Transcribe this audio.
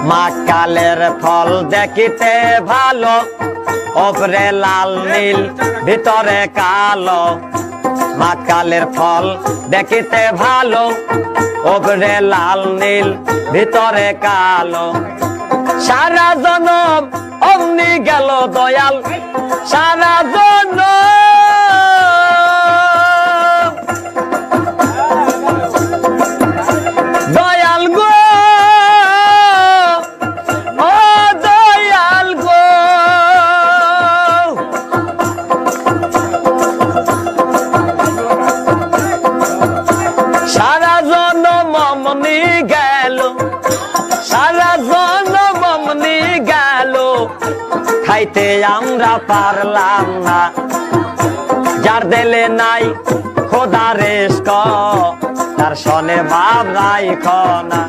মাকালের ফল দেখিতে ভালো, ওপরে লাল নীল ভিতরে কালো। মাকালের ফল দেখিতে ভালো, ওপরে লাল নীল ভিতরে কালো। সারা জনম অমনি গেল দয়াল, সারা জনম দয়াল গো, ও দয়াল গো। সারা জনম অমনি গেল, সারা জনম অমনি গেল, খাইতে আমরা পারলাম না। যার দিলে নাই খোদা রেস্ক, তার সনে ভাব নাই খনা।